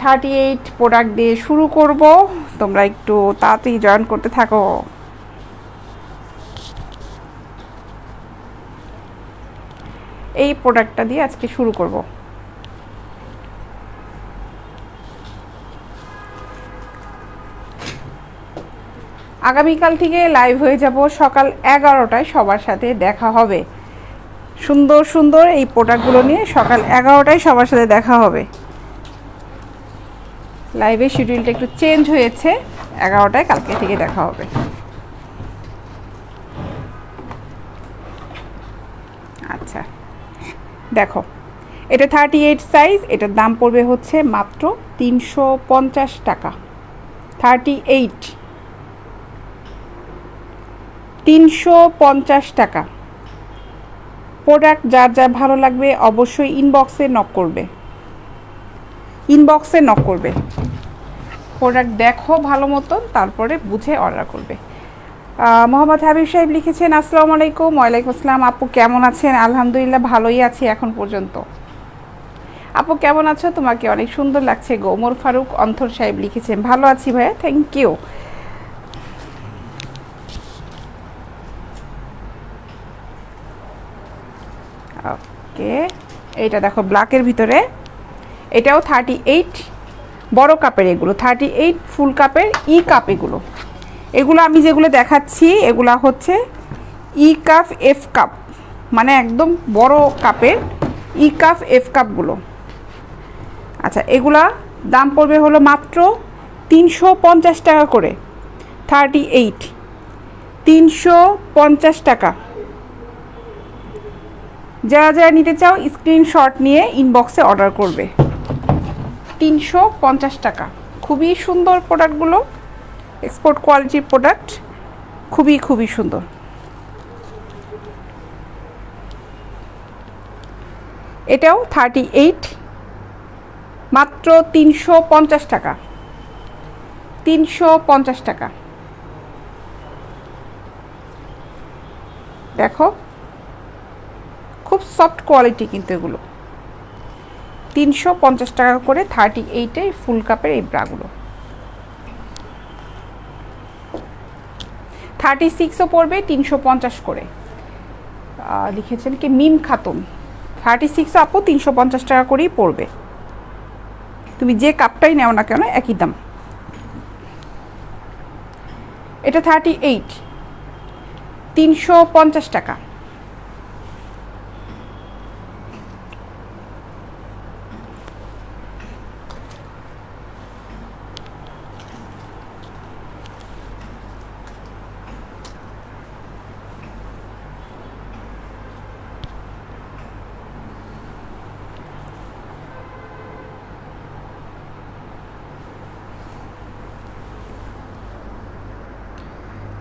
38 product দিয়ে শুরু করব, তোমরা একটু তাড়াতাড়ি জয়েন করতে থাকো। এই প্রোডাক্টটা দিয়ে আজকে শুরু করব। আগামীকাল থেকে লাইভ হয়ে যাব সকাল 11টায়, সবার সাথে দেখা হবে। সুন্দর সুন্দর এই প্রোডাক্টগুলো নিয়ে সকাল 11টায় সবার সাথে দেখা হবে। লাইভের শিডিউলটা একটু চেঞ্জ হয়েছে, 11টায় কালকে থেকে দেখা হবে। আচ্ছা দেখো, এটা 38 সাইজ, এটার দাম পড়বে হচ্ছে মাত্র 350 টাকা। 38 350 টাকা। প্রোডাক্ট যার যা ভালো লাগবে অবশ্যই ইনবক্সে নক করবে, প্রোডাক্ট দেখো ভালো মতন, তারপরে বুঝে অর্ডার করবে। মোহাম্মদ হাবিব সাহেব লিখেছেন আসসালামু আলাইকুম। ওয়ালাইকুম আসসালাম। আপু কেমন আছেন? আলহামদুলিল্লাহ ভালোই আছি এখন পর্যন্ত। আপু কেমন আছো? তোমাকে অনেক সুন্দর লাগছে গো। ওমর ফারুক অন্থর সাহেব লিখেছেন ভালো আছি ভাইয়া, থ্যাংক ইউ। ওকে, এইটা দেখো ব্ল্যাকের ভিতরে, এটাও 38 বড় কাপের, এগুলো 38 ফুল কাপের কাপ। এগুলো আমি যেগুলো দেখাচ্ছি এগুলো হচ্ছে কাপ এফ কাপ, মানে একদম বড় কাপের কাপ এফ কাপগুলো। আচ্ছা, এগুলা দাম পড়বে হলো মাত্র 350 টাকা করে। 38 350 টাকা। যারা যারা নিতে চাও স্ক্রিনশট নিয়ে ইনবক্সে অর্ডার করবে। 350 টাকা। খুবই সুন্দর প্রোডাক্টগুলো, এক্সপোর্ট কোয়ালিটির প্রোডাক্ট, খুবই খুবই সুন্দর। এটাও 38 মাত্র 350 টাকা। 350 টাকা। দেখো খুব সফট কোয়ালিটি কিন্তু এগুলো। 350 টাকা করে 38 ফুল কাপের এই ব্রাগুলো। 36ও পড়বে 350 করে। লিখেছেন কি মিম খাতুন। 36 আপু 350 টাকা করেই পড়বে, তুমি যে কাপটাই নেও না কেন একই দাম। এটা 38 350 টাকা।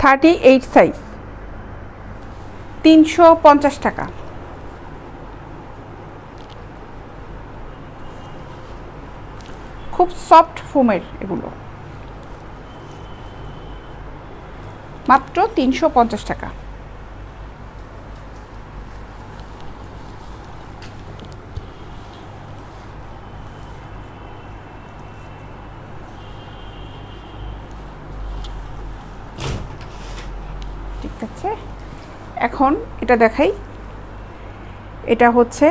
থার্টি এইট সাইজ 350 টাকা। খুব সফট ফোমের এগুলো, মাত্র 350 টাকা। ঠিক আছে, এখন এটা দেখাই। এটা হচ্ছে,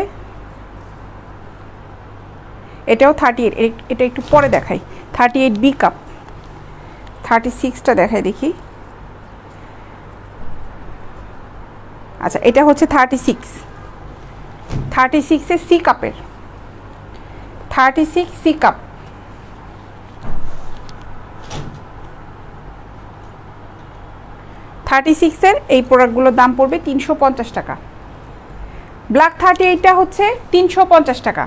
এটাও 38, এটা একটু পরে দেখাই। 38 বি কাপ। 36টা দেখাই দেখি। আচ্ছা, এটা হচ্ছে 36 সি কাপের। 36 সি কাপ। এর এই প্রোডাক্টগুলোর দাম পড়বে 350 টাকা। ব্ল্যাক 38টা হচ্ছে 350 টাকা।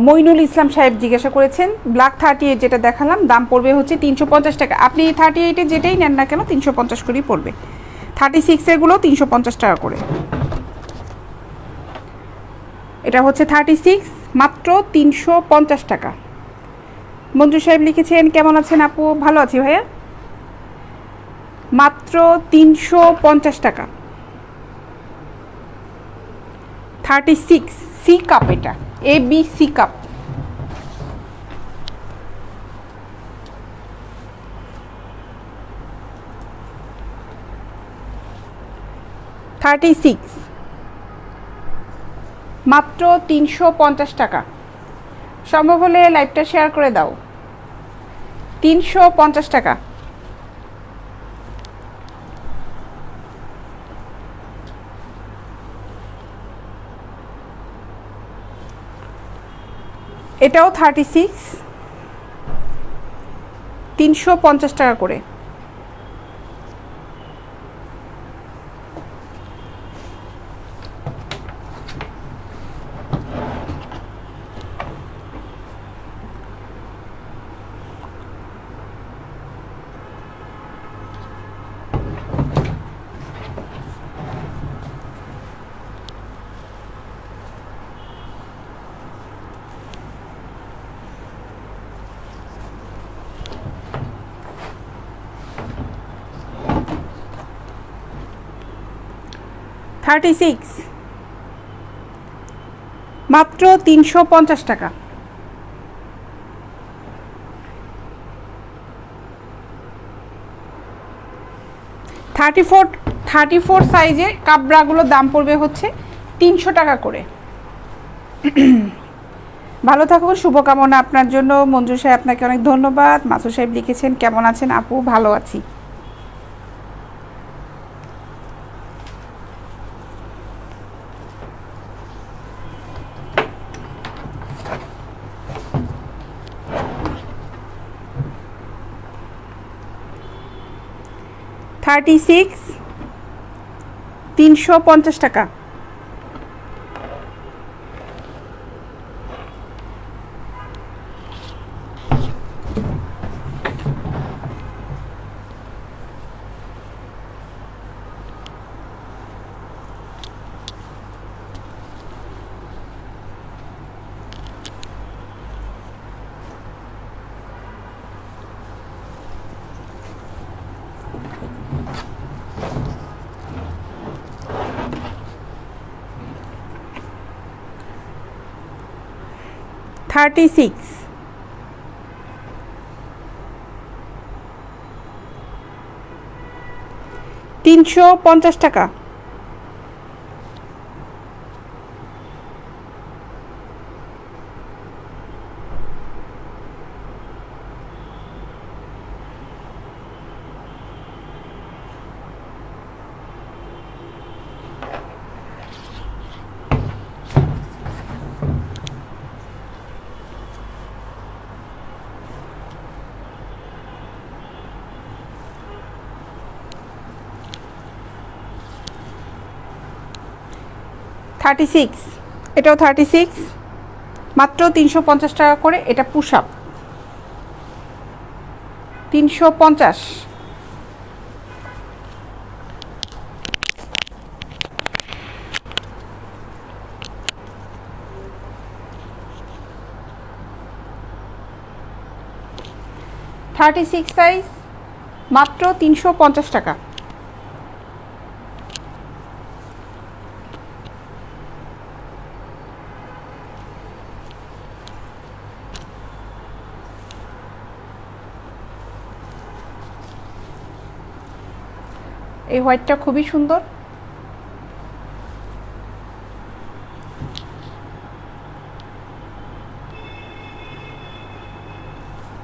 মইনুল ইসলাম সাহেব জিজ্ঞাসা করেছেন, ব্ল্যাক 38 যেটা দেখালাম দাম পড়বে হচ্ছে 350 টাকা। আপনি 38-এ যেটাই নেন না কেন 350 করেই পড়বে। 36-এরগুলো 350 টাকা করে। এটা হচ্ছে 36 মাত্র 350 টাকা। মঞ্জু সাহেব লিখেছেন কেমন আছেন আপু? ভালো আছি ভাইয়া, মাত্র 350 টাকা। 36 সি কাপ, এটা এ বি সি কাপ। 36 মাত্র 350 টাকা। সম্ভব হলে লাইভটা শেয়ার করে দাও। 350 টাকা। এটাও 36 350 টাকা করে। মাত্র 350 টাকা। 34 সাইজের কাপড়াগুলোর দাম পড়বে হচ্ছে 300 টাকা করে। ভালো থাকুন, শুভকামনা আপনার জন্য। মঞ্জু সাহেব আপনাকে অনেক ধন্যবাদ। মাসুদ সাহেব লিখেছেন কেমন আছেন আপু? ভালো আছি। $36 350 টাকা। $36 350 টাকা। এটাও 36 মাত্র 350 টাকা করে। এটা পুশ আপ 350। সাইজ মাত্র 350 টাকা। এই হোয়াইটটা খুবই সুন্দর।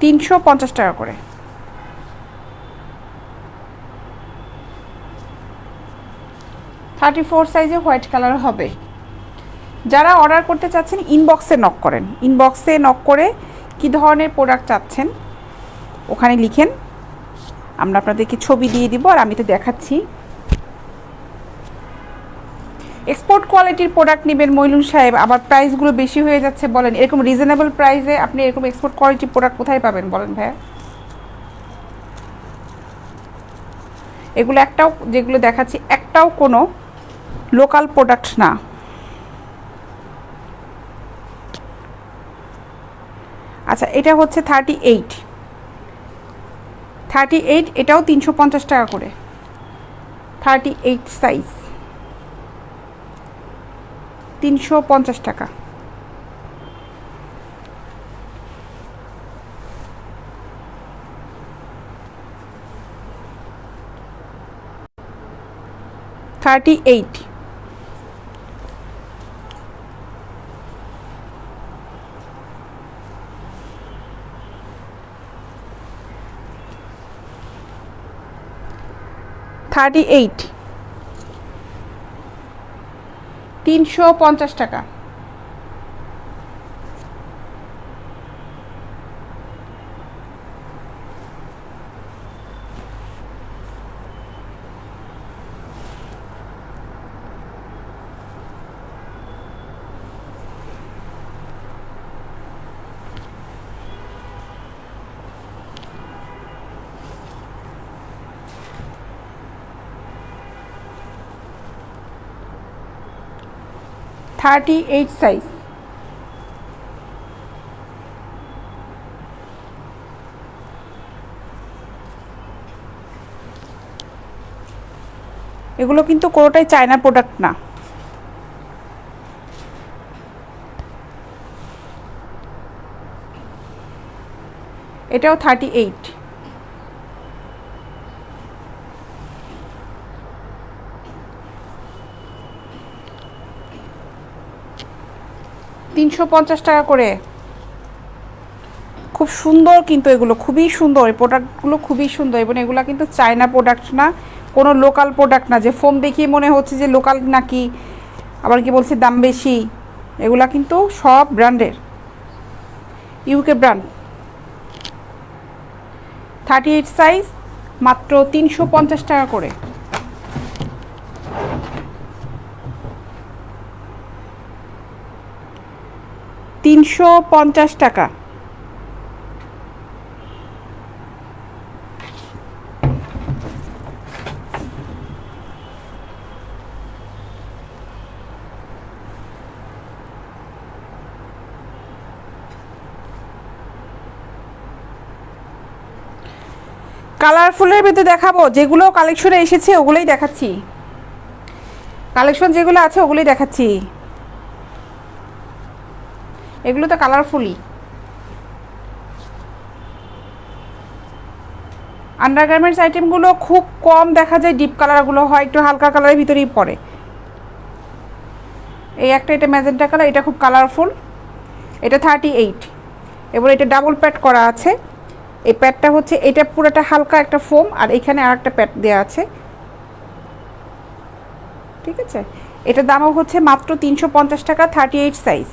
$350 টাকা করে। সাইজে হোয়াইট কালার হবে। যারা অর্ডার করতে চাচ্ছেন ইনবক্সে নক করেন। ইনবক্সে নক করে কি ধরনের প্রোডাক্ট চাচ্ছেন ওখানে লিখেন, আমরা আপনাদেরকে ছবি দিয়ে দিব আর আমি তো দেখাচ্ছি। এক্সপোর্ট কোয়ালিটির প্রোডাক্ট নেবেন মইলুন সাহেব, আবার প্রাইসগুলো বেশি হয়ে যাচ্ছে বলেন। এরকম রিজনেবল প্রাইসে আপনি এরকম এক্সপোর্ট কোয়ালিটির প্রোডাক্ট কোথায় পাবেন বলেন ভাইয়া? এগুলো একটাও, যেগুলো দেখাচ্ছি একটাও কোনো লোকাল প্রোডাক্ট না। আচ্ছা, এটা হচ্ছে 38, এটাও 350 টাকা করে। 38 সাইজ 350 টাকা। 38, $38, 350 টাকা। $38 সাইজ। এগুলো কিন্তু কোনোটাই চায়না প্রোডাক্ট না। এটাও 38। $350 করে। খুব সুন্দর কিন্তু এগুলো, খুবই সুন্দর। এই প্রোডাক্টগুলো খুবই সুন্দর এবং এগুলো কিন্তু চায়না প্রোডাক্ট না, কোনো লোকাল প্রোডাক্ট না যে ফোম দেখিয়ে মনে হচ্ছে যে লোকাল নাকি, আবার কি বলছে দাম বেশি। এগুলা কিন্তু সব ব্র্যান্ডের, ইউকে ব্র্যান্ড। 38 সাইজ, মাত্র $350 করে। $350। কালারফুলের ভিতরে দেখাবো, যেগুলো কালেকশনে এসেছে ওগুলোই দেখাচ্ছি। কালেকশন যেগুলো আছে ওগুলোই দেখাচ্ছি। এগুলো তো কালারফুলই। আন্ডারগার্মেন্টস আইটেমগুলো খুব কম দেখা যায়, ডিপ কালারগুলো হয় একটু হালকা কালারের ভিতরেই পড়ে। এই একটা, এটা ম্যাজেন্টা কালার, এটা খুব কালারফুল। এটা 38। এবার এটা ডাবল প্যাড করা আছে। এই প্যাডটা হচ্ছে, এটা পুরোটা হালকা একটা ফোম, আর এখানে আর একটা প্যাড দেওয়া আছে, ঠিক আছে। এটার দামও হচ্ছে মাত্র $350, 38 সাইজ।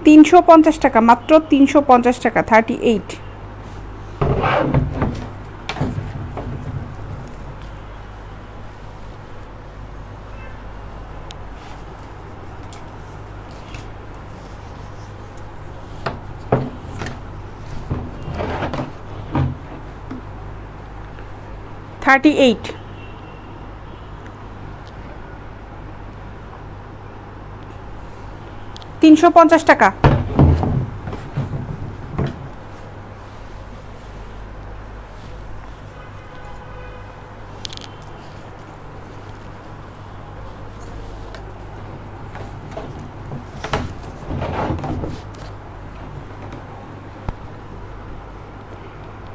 $350, মাত্র $350, 38। $38, $350।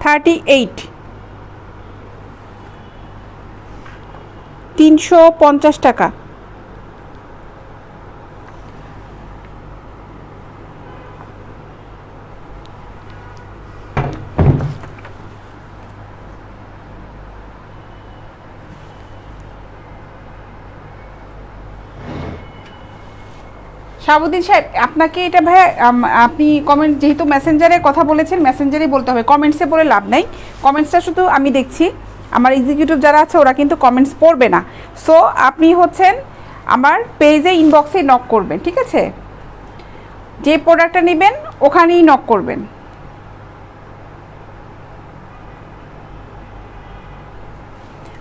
$38, $350। শাহাবুদ্দিন সাহেব, আপনাকে এটা ভাই, আপনি কমেন্ট, যেহেতু মেসেঞ্জারে কথা বলেছেন, মেসেঞ্জারেই বলতে হবে, কমেন্টসে বলে লাভ নাই। কমেন্টসটা শুধু আমি দেখছি, আমার এক্সিকিউটিভ যারা আছে ওরা কিন্তু কমেন্টস পড়বে না। সো আপনি হচ্ছেন আমার পেজে ইনবক্সে নক করবেন, ঠিক আছে। যে প্রোডাক্টটা নেবেন ওখানেই নক করবেন।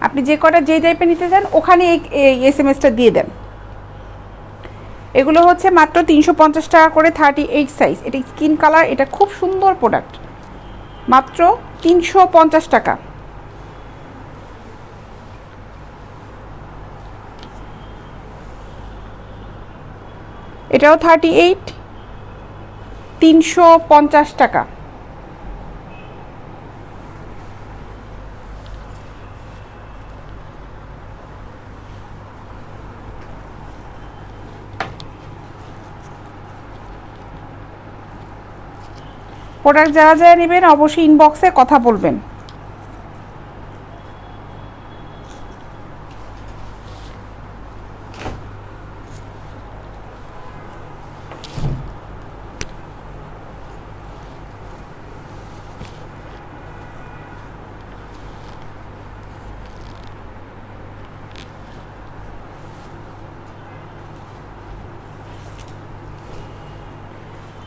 আপনি যে কটা যে টাইপে নিতে চান ওখানে এই SMS-টা দিয়ে দেন। এগুলো হচ্ছে মাত্র $350 করে, 38 সাইজ। এটা স্কিন কালার, এটা খুব সুন্দর প্রোডাক্ট, মাত্র $350। এটাও 38। 350 টাকা। প্রোডাক্ট যারা যারা নেবেন অবশ্যই ইনবক্সে কথা বলবেন।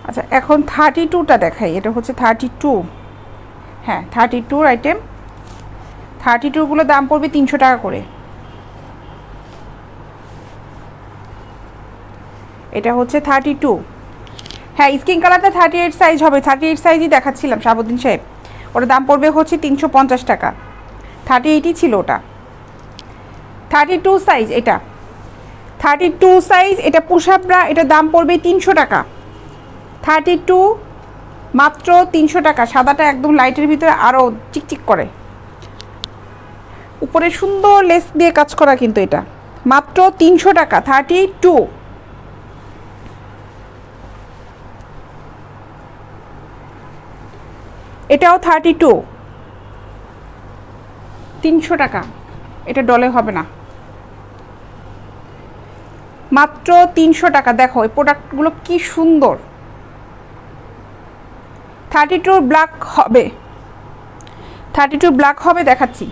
আচ্ছা, এখন 32টা দেখাই। এটা হচ্ছে 32, হ্যাঁ 32 আইটেম। 32গুলো দাম পড়বে 300 টাকা করে। এটা হচ্ছে 32, হ্যাঁ স্কিন কালারটা 38 সাইজ হবে। 38 সাইজই দেখাচ্ছিলাম শাহাবুদ্দিন সাহেব। ওটার দাম পড়বে হচ্ছে 350 টাকা। 38ই ছিল ওটা। 32 সাইজ এটা, 32 সাইজ এটা পুশআপরা, এটার দাম পড়বে 300 টাকা। 32 মাত্র 300 টাকা। সাদাটা একদম লাইটের ভিতরে আরও চিকচিক করে, উপরে সুন্দর লেস দিয়ে কাজ করা, কিন্তু এটা মাত্র 300 টাকা। 32, এটাও 32, 300 টাকা। এটা ডলে হবে না, মাত্র 300 টাকা। দেখো এই প্রোডাক্টগুলো কি সুন্দর। 32 ব্ল্যাক হবে, 32 ব্ল্যাক হবে, দেখাচ্ছি।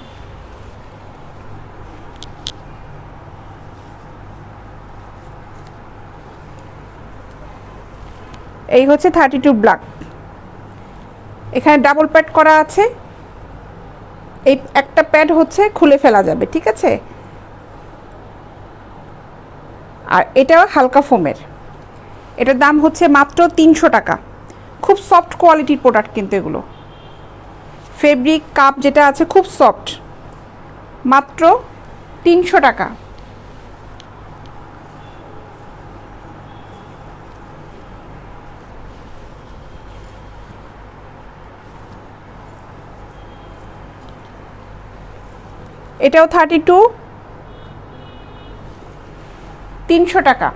এই হচ্ছে 32 ব্ল্যাক। এখানে ডাবল প্যাড করা আছে। এই একটা প্যাড হচ্ছে খুলে ফেলা যাবে, ঠিক আছে। আর এটাও হালকা ফোমের। এটার দাম হচ্ছে মাত্র 300 টাকা। খুব সফট কোয়ালিটির প্রোডাক্ট কিন্তু এগুলো। ফেব্রিক কাপ যেটা আছে খুব সফট, মাত্র 300 টাকা। এটাও 32, 300 টাকা।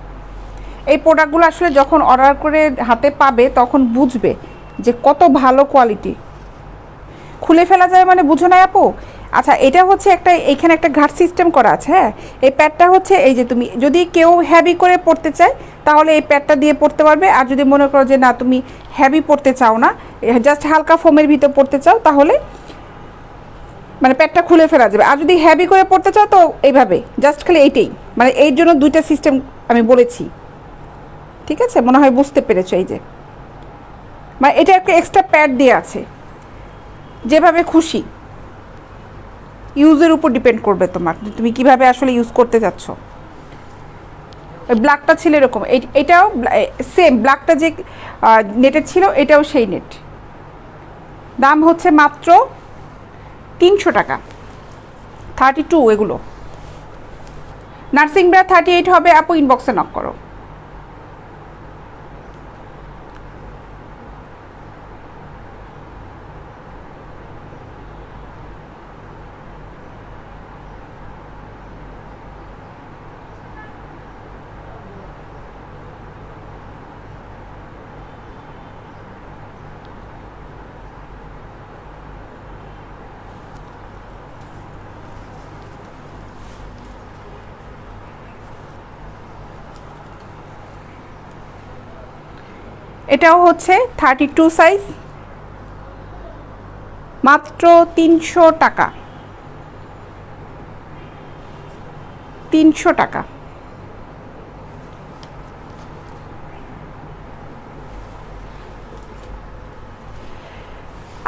এই প্রোডাক্টগুলো আসলে যখন অর্ডার করে হাতে পাবে তখন বুঝবে যে কত ভালো কোয়ালিটি। খুলে ফেলা যায় মানে বুঝো না আপু? আচ্ছা, এটা হচ্ছে একটা, এখানে একটা ঘাট সিস্টেম করা আছে। হ্যাঁ, এই প্যাডটা হচ্ছে এই যে তুমি যদি কেউ হ্যাভি করে পড়তে চায় তাহলে এই প্যাডটা দিয়ে পড়তে পারবে। আর যদি মনে করো যে না তুমি হ্যাভি পড়তে চাও না, জাস্ট হালকা ফোমের ভিতর পড়তে চাও, তাহলে মানে প্যাডটা খুলে ফেলা যাবে। আর যদি হ্যাভি করে পড়তে চাও তো এইভাবে জাস্ট খালি এইটাই, মানে এর জন্য দুইটা সিস্টেম আমি বলেছি, ঠিক আছে? মনে হয় বুঝতে পেরেছো। এই যে মানে এটা একটা এক্সট্রা প্যাড দিয়ে আছে, যেভাবে খুশি ইউজের উপর ডিপেন্ড করবে তোমার, তুমি কিভাবে আসলে ইউজ করতে চাচ্ছ। ওই ব্ল্যাকটা ছিল এরকম, এটাও সেম ব্ল্যাকটা যে নেটের ছিল এটাও সেই নেট। দাম হচ্ছে মাত্র 300 টাকা। 32 এগুলো। নার্সিং ব্রা 38 হবে আপু, ইনবক্সে নক করো। এটাও হচ্ছে 32 সাইজ, মাত্র 300 টাকা। 300 টাকা।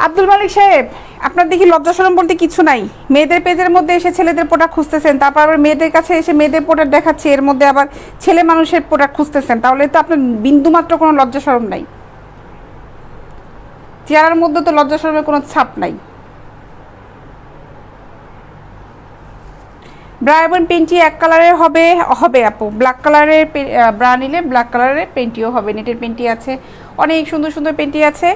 আব্দুল মালিক সাহেব, আপনার দেখি লজ্জা শরম বলতে কিছু নাই। মেয়েদের পেজের মধ্যে এসে ছেলেদের প্রোডাক্ট খুঁজতেছেন, তারপর আবার মেয়েদের কাছে এসে মেয়েদের প্রোডাক্ট দেখাচ্ছে, এর মধ্যে আবার ছেলে মানুষের প্রোডাক্ট খুঁজতেছেন, তাহলে তো আপনার বিন্দুমাত্র কোনো লজ্জা শরম নাই। চেহারার মধ্যে তো লজ্জা শরমের কোনো ছাপ নাই। ব্রা এবং পেন্টি এক কালারের হবে, হবে আপু। ব্ল্যাক কালারের ব্রা নিলে ব্ল্যাক কালারের পেন্টিও হবে, নেটের পেন্টি আছে, অনেক সুন্দর সুন্দর পেন্টি আছে,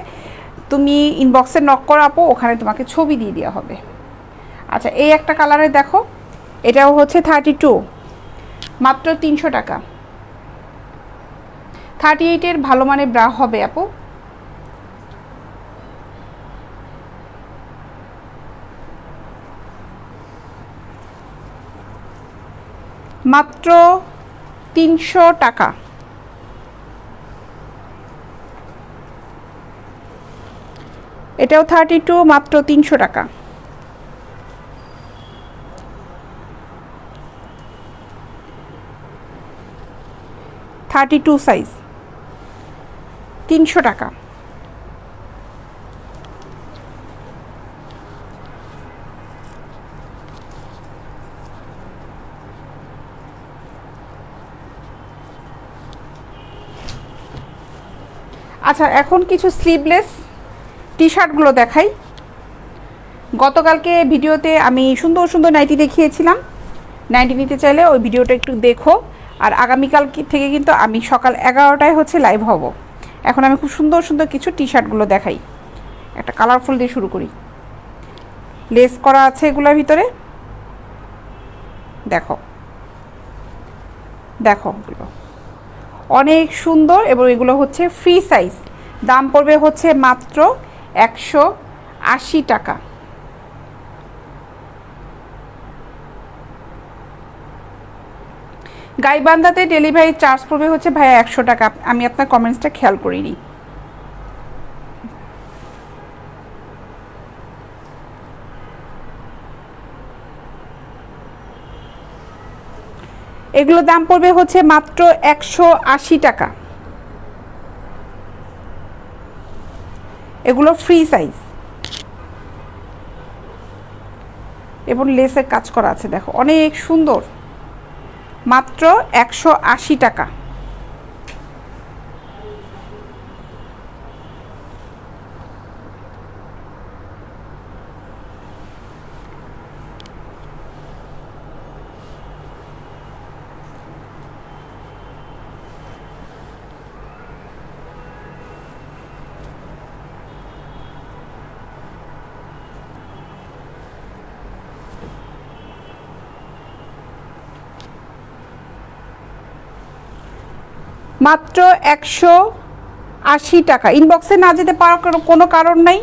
তুমি ইনবক্সে নক করো আপু, ওখানে তোমাকে ছবি দিয়ে দেওয়া হবে। আচ্ছা, এই একটা কালারে দেখো, এটাও হচ্ছে 32, মাত্র 300 টাকা। 38-এর ভালো মানের ব্রা হবে আপু। মাত্র 300 টাকা। এটাও 32, মাত্র 300 টাকা। 32 সাইজ, 300 টাকা। আচ্ছা, এখন কিছু স্লিভলেস টি শার্টগুলো দেখাই। গতকালকে ভিডিওতে আমি সুন্দর সুন্দর নাইটি দেখিয়েছিলাম, নাইটি নিতে চাইলে ওই ভিডিওটা একটু দেখো। আর আগামীকাল থেকে কিন্তু আমি সকাল 11টায় হচ্ছে লাইভ হব। এখন আমি খুব সুন্দর সুন্দর কিছু টি শার্টগুলো দেখাই। একটা কালারফুল দিয়ে শুরু করি, লেস করা আছে এগুলোর ভিতরে, দেখো দেখো, অনেক সুন্দর। এবং এগুলো হচ্ছে ফ্রি সাইজ, দাম পড়বে হচ্ছে মাত্র 180 টাকা। গাইবান্ধাতে ডেলিভারি চার্জ পড়বে হচ্ছে ভাইয়া 100 টাকা। আমি আপনার কমেন্টসটা খেয়াল করিনি। এগুলো দাম পড়বে হচ্ছে মাত্র 180 টাকা। এগুলো ফ্রি সাইজ এবং লেসের কাজ করা আছে, দেখো অনেক সুন্দর, মাত্র 180 টাকা। মাত্র 180 টাকা। ইনবক্সে না যেতে পারার কোনো কারণ নাই,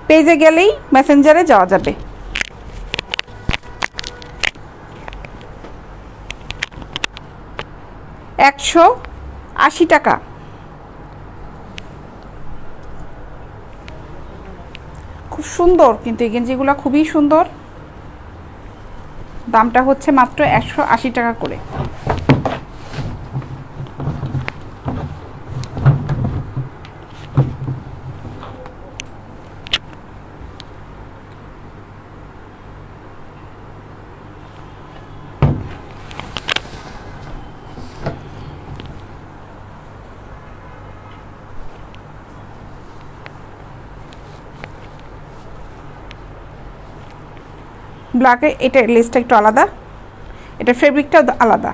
পেজে গেলেই মেসেঞ্জারে যাওয়া যাবে। $180 টাকা। খুব সুন্দর কিন্তু এই গেঞ্জিগুলো খুবই সুন্দর। দামটা হচ্ছে মাত্র 180 টাকা করে। ব্ল্যাকে এটা লেসটা একটু আলাদা, এটা ফেব্রিকটা আলাদা।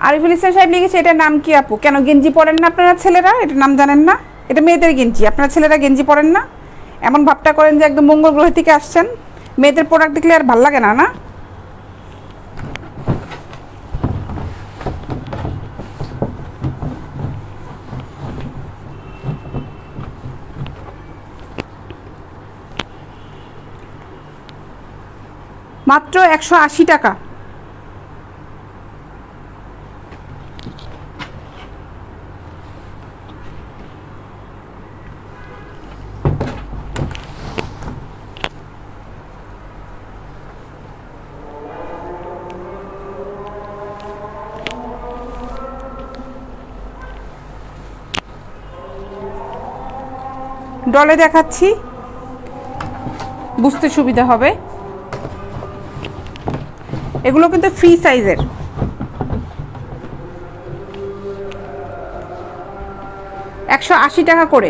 আরিফুল ইসলাম সাহেব লিখেছে, এটার নাম কি আপু? কেন গেঞ্জি পরেন না আপনারা ছেলেরা? এটার নাম জানেন না? এটা মেয়েদের গেঞ্জি, আপনারা ছেলেরা গেঞ্জি পরেন না? এমন ভাবটা করেন যে একদম মঙ্গল গ্রহ থেকে আসছেন। মেয়েদের প্রোডাক্ট দেখলে আর ভাল লাগে না, না? মাত্র 180 টাকা। ডলে দেখাচ্ছি, বুঝতে সুবিধা হবে। এগুলো কিন্তু ফ্রি সাইজের। $180 টাকা করে।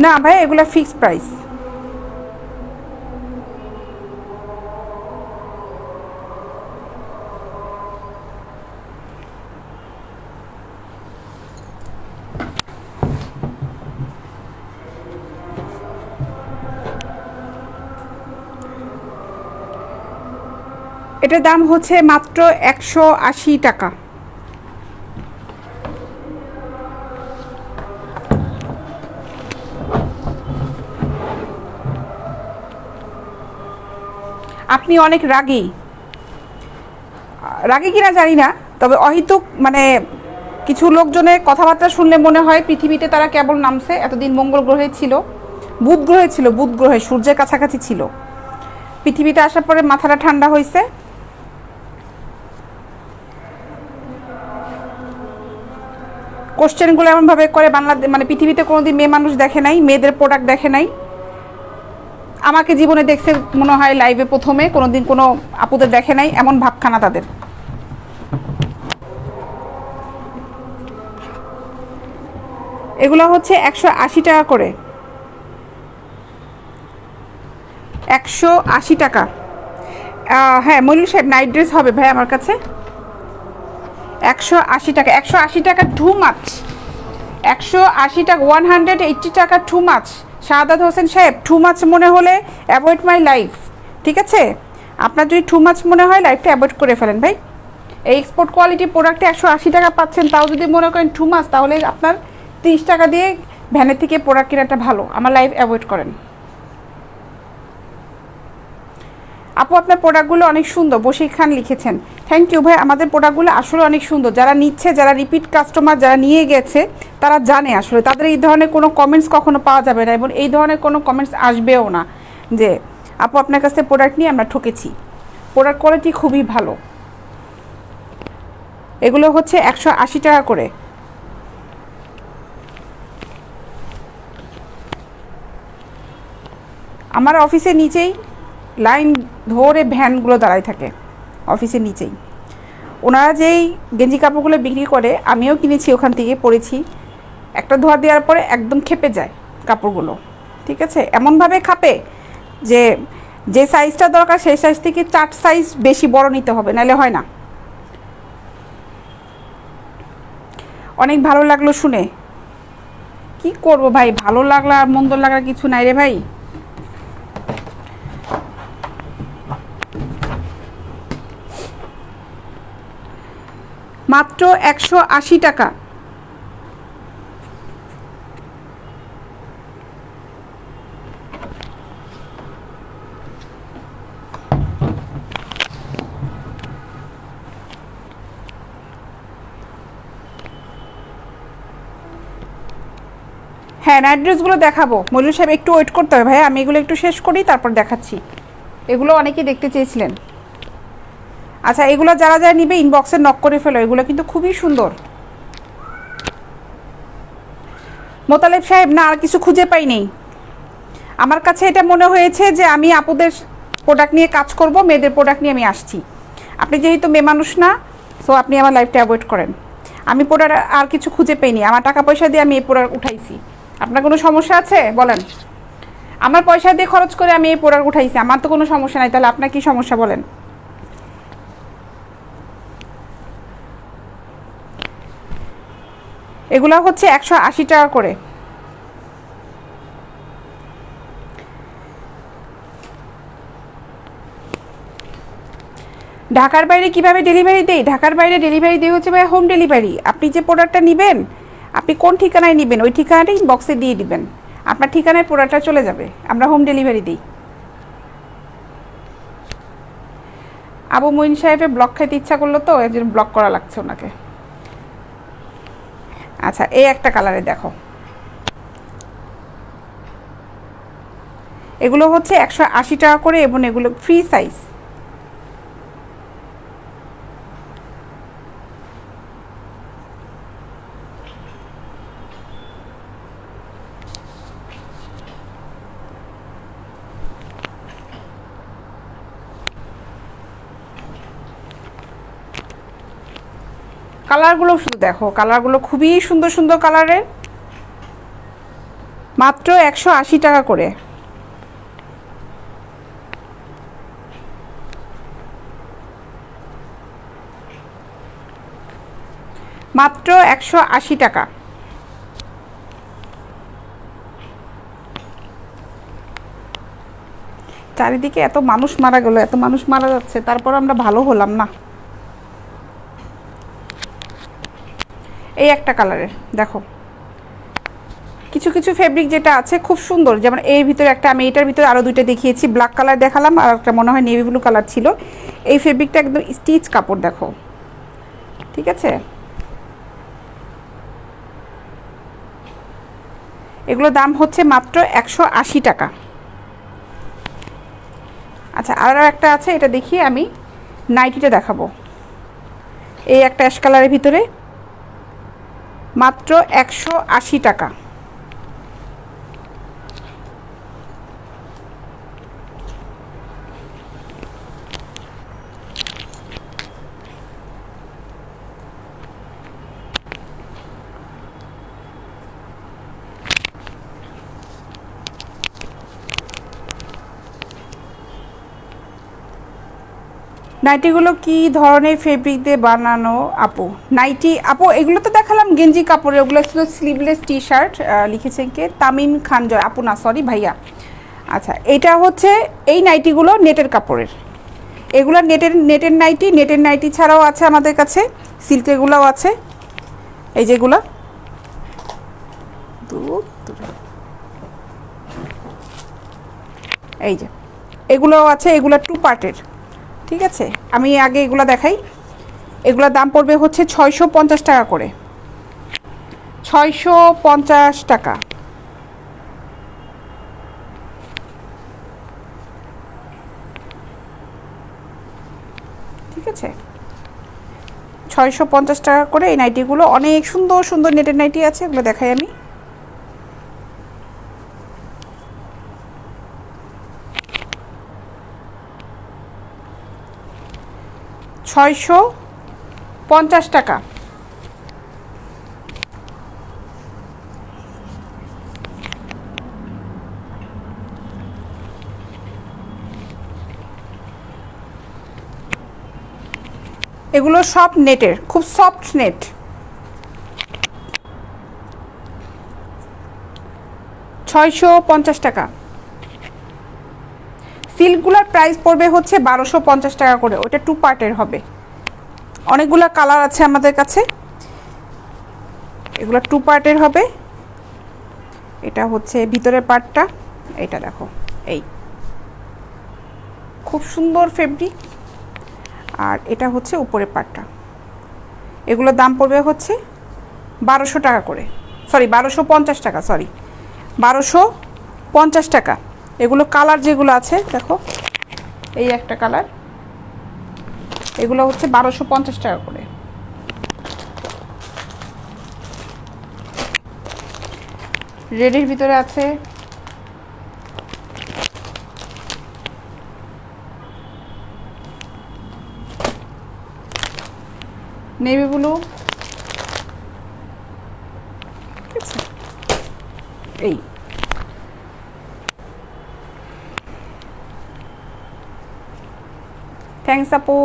না ভাই, এগুলো ফিক্সড প্রাইস। এটার দাম হচ্ছে মাত্র 180 টাকা। আপনি অনেক রাগী, রাগী কিনা জানি না, তবে অহেতুক মানে কিছু লোকজনের কথাবার্তা শুনলে মনে হয় পৃথিবীতে তারা কেবল নামছে, এতদিন মঙ্গল গ্রহে ছিল, বুধ গ্রহে ছিল, বুধ গ্রহে সূর্যের কাছাকাছি ছিল, পৃথিবীতে আসার পরে মাথাটা ঠান্ডা হয়েছে। কোশ্চেনগুলো এমনভাবে করে বাংলাদেশ মানে পৃথিবীতে কোনোদিন মেয়ে মানুষ দেখে নাই, মেয়েদের প্রোডাক্ট দেখে নাই। আমাকে জীবনে দেখছে মনে হয় লাইভে প্রথমে, কোনোদিন কোনো আপুদের দেখে নাই, এমন ভাবখানা তাদের। এগুলো হচ্ছে 180 টাকা করে, 180 টাকা। হ্যাঁ মইনুল সাহেব, নাইট ড্রেস হবে ভাই আমার কাছে 180 টাকা। 180 টাকা টু মাছ, 180 টাকা, 180 টাকা টু মাছ। শাহাদাত হোসেন সাহেব, টু মাছ মনে হলে অ্যাভয়েড মাই লাইফ, ঠিক আছে? আপনার যদি টু মাছ মনে হয় লাইফটা অ্যাভয়েড করে ফেলেন ভাই। এই এক্সপোর্ট কোয়ালিটি প্রোডাক্টে 180 টাকা পাচ্ছেন, তাও যদি মনে করেন টু মাছ, তাহলে আপনার 30 টাকা দিয়ে ভ্যানের থেকে প্রোডাক্ট কেনাটা ভালো। আমার লাইফ অ্যাভয়েড করেন। আপু আপনার প্রোডাক্টগুলো অনেক সুন্দর, বশির খান লিখেছেন। থ্যাংক ইউ ভাই, আমাদের প্রোডাক্টগুলো আসলে অনেক সুন্দর। যারা নিচ্ছে, যারা রিপিট কাস্টমার, যারা নিয়ে গেছে, তারা জানে আসলে তাদের এই ধরনের কোনো কমেন্টস কখনো পাওয়া যাবে না, এবং এই ধরনের কোনো কমেন্টস আসবেও না যে আপু আপনার কাছ থেকে প্রোডাক্ট নিয়ে আমরা ঠকেছি। প্রোডাক্ট কোয়ালিটি খুবই ভালো। এগুলো হচ্ছে 180 টাকা করে। আমার অফিসের নিচেই লাইন ধরে ভ্যানগুলো দাঁড়ায় থাকে, অফিসের নিচেই। ওনারা যেই গেঞ্জি কাপড়গুলো বিক্রি করে, আমিও কিনেছি ওখান থেকে, পরেছি। একটা ধোয়া দেওয়ার পরে একদম খেপে যায় কাপড়গুলো, ঠিক আছে? এমনভাবে খাপে যে যে সাইজটা দরকার সেই সাইজ থেকে 4 সাইজ বেশি বড় নিতে হবে, নাহলে হয় না। অনেক ভালো লাগলো শুনে। কি করব ভাই, ভালো লাগলা আর মন্দ লাগার কিছু নাই রে ভাই। মাত্র 180 টাকা। হ্যাঁ নাইট ড্রেসগুলো দেখাবো মইনুল সাহেব, একটু ওয়েট করতে হবে ভাই, আমি এগুলো একটু শেষ করি তারপর দেখাচ্ছি। এগুলো অনেকেই দেখতে চেয়েছিলেন। আচ্ছা, এগুলো যারা যারা নিবে ইনবক্সে নক করে ফেলো, এগুলো কিন্তু খুবই সুন্দর। মোতালেব সাহেব, না আর কিছু খুঁজে পাই নেই। আমার কাছে এটা মনে হয়েছে যে আমি আপুদের প্রোডাক্ট নিয়ে কাজ করব, মেয়েদের প্রোডাক্ট নিয়ে আমি আসছি। আপনি যেহেতু মেয়ে মানুষ না, সো আপনি আমার লাইফটা অ্যাভয়েড করেন। আমি প্রোডাক্ট আর কিছু খুঁজে পাইনি, আমার টাকা পয়সা দিয়ে আমি এই প্রোডাক্ট উঠাইছি। আপনার কোনো সমস্যা আছে বলেন? আমার পয়সা দিয়ে খরচ করে আমি এই প্রোডাক্ট উঠাইছি, আমার তো কোনো সমস্যা নাই, তাহলে আপনার কী সমস্যা বলেন? এগুলো হচ্ছে 180 টাকা করে। ঢাকার বাইরে কিভাবে ডেলিভারি দেই? ঢাকার বাইরে ডেলিভারি দেই হচ্ছে ভাই হোম ডেলিভারি। আপনি যে প্রোডাক্টটা নেবেন, আপনি কোন ঠিকানায় নেবেন ওই ঠিকানাটা ইনবক্সে দিয়ে দিবেন, আপনার ঠিকানায় প্রোডাক্টটা চলে যাবে, আমরা হোম ডেলিভারি দিই। আবু মঈন সাহেবের ব্লক খাইতে ইচ্ছা করলো তো, এর জন্য ব্লক করা লাগছে ওনাকে। আচ্ছা, এই একটা কালারে দেখো, এগুলো হচ্ছে 180 টাকা করে, এবং এগুলো ফ্রি সাইজ। কালারগুলো শুধু দেখো, কালারগুলো খুবই সুন্দর সুন্দর কালারের। মাত্র 180 টাকা করে। মাত্র 180 টাকা। চারিদিকে এত মানুষ মারা গেল, এত মানুষ মারা যাচ্ছে, তারপর আমরা ভালো হলাম না। এই একটা কালারের দেখো, কিছু কিছু ফেব্রিক যেটা আছে খুব সুন্দর, যেমন এই ভিতরে একটা, আমি এটার ভিতরে আরও দুইটা দেখিয়েছি, ব্ল্যাক কালার দেখালাম আর একটা মনে হয় নেভি ব্লু কালার ছিল। এই ফেব্রিকটা একদম স্টিচ কাপড় দেখো, ঠিক আছে। এগুলো দাম হচ্ছে মাত্র 180 টাকা। আচ্ছা, আরও একটা আছে, এটা দেখিয়ে আমি নাইটিটা দেখাবো। এই একটা অ্যাশ কালারের ভিতরে মাত্র 180 টাকা। নাইটিগুলো কি ধরনের ফেব্রিক দিয়ে বানানো আপু? নাইটি আপু এগুলো তো দেখালাম গেঞ্জি কাপড়ে, ওগুলো ছিল স্লিভলেস টি শার্ট। লিখেছেন কে? তামিম খান জয় আপু, না সরি ভাইয়া। আচ্ছা, এটা হচ্ছে এই নাইটিগুলো নেটের কাপড়ের, এগুলো নেটের নাইটি। নেটের নাইটি ছাড়াও আছে আমাদের কাছে সিল্কেরগুলোও আছে, এই যেগুলো এই যে এগুলোও আছে, এগুলো 2 পার্টের, ঠিক আছে। আমি আগে এগুলো দেখাই। এগুলোর দাম পড়বে হচ্ছে 650 টাকা করে, 650 টাকা। ঠিক আছে, 650 টাকা করে এই নাইটিগুলো। অনেক সুন্দর সুন্দর নেটের নাইটি আছে, এগুলো দেখাই আমি। $650 টাকা। এগুলো সব নেটের, খুব সফট নেট। $650 টাকা। সিল্কগুলোর প্রাইস পড়বে হচ্ছে 1250 টাকা করে, ওটা 2 পার্টের হবে। অনেকগুলো কালার আছে আমাদের কাছে, এগুলো 2 পার্টের হবে। এটা হচ্ছে ভিতরের পার্টটা, এটা দেখো, এই খুব সুন্দর ফেব্রিক। আর এটা হচ্ছে উপরের পার্টটা। এগুলোর দাম পড়বে হচ্ছে 1200 টাকা করে, সরি 1250 টাকা, সরি 1250 টাকা। এগুলো কালার যেগুলো আছে দেখো, এই একটা কালার, এগুলো হচ্ছে 1250 টাকা করে। রেডের ভিতরে আছে, নেভি ব্লু, ঠিক আছে। এই থ্যাংকস আপু,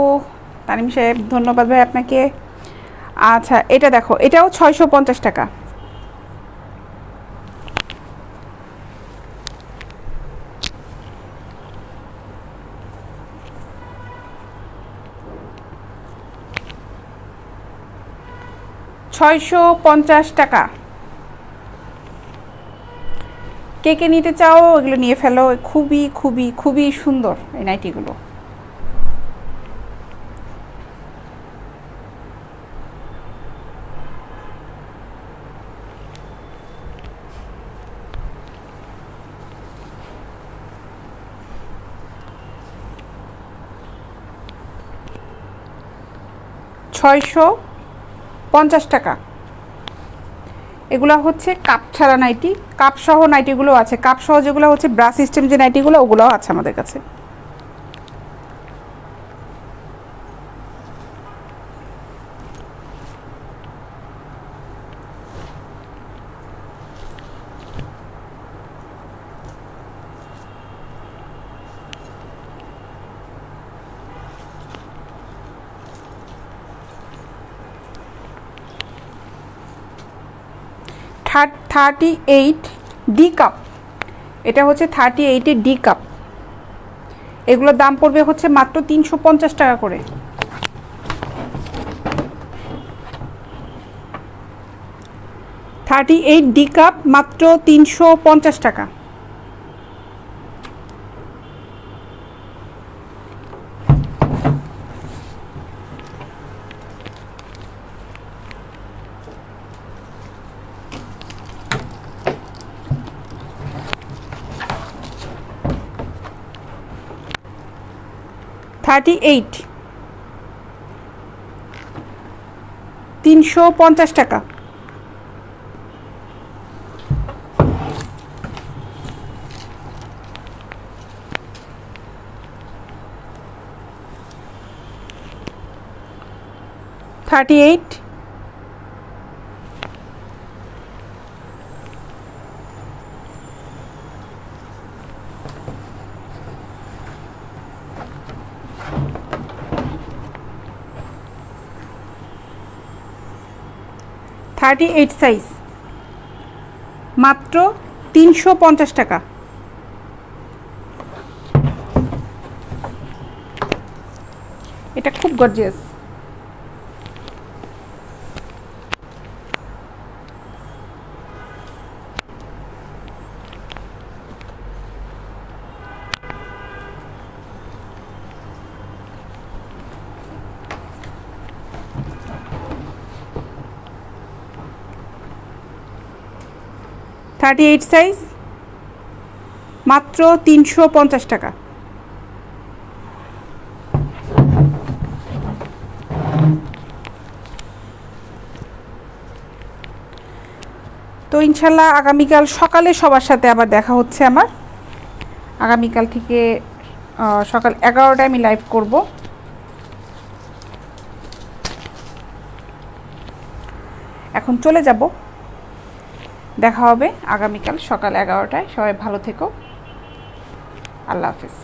তানিম সাহেব, ধন্যবাদ ভাই আপনাকে। আচ্ছা, এটা দেখো, এটাও 650 টাকা। $650 কে কে নিতে চাও এগুলো নিয়ে ফেলো, খুবই খুবই খুবই সুন্দর এই নাইটিগুলো। $650 এগুলো হচ্ছে কাপ ছাড়া নাইটি, কাপ সহ নাইটিগুলো আছে, কাপ সহ যেগুলো হচ্ছে ব্রা সিস্টেম যে নাইটিগুলো, ওগুলোও আছে আমাদের কাছে। 38 ডি কাপ, এটা হচ্ছে 38 ডি কাপ। এগুলোর দাম পড়বে হচ্ছে মাত্র 350 টাকা করে। থার্টি এইট ডি কাপ মাত্র 350 টাকা। থার্টি এইট 350 টাকা। থার্টি এইট 38 সাইজ মাত্র 350 টাকা। এটা খুব গর্জিয়াস। থার্টি এইট সাইজ মাত্র 350 টাকা। তো ইনশাল্লাহ আগামীকাল সকালে সবার সাথে আবার দেখা হচ্ছে আমার। আগামীকাল থেকে সকাল 11টায় আমি লাইভ করব। এখন চলে যাব, দেখা হবে আগামীকাল সকাল 11টায়। সবাই ভালো থেকো, আল্লাহ হাফেজ।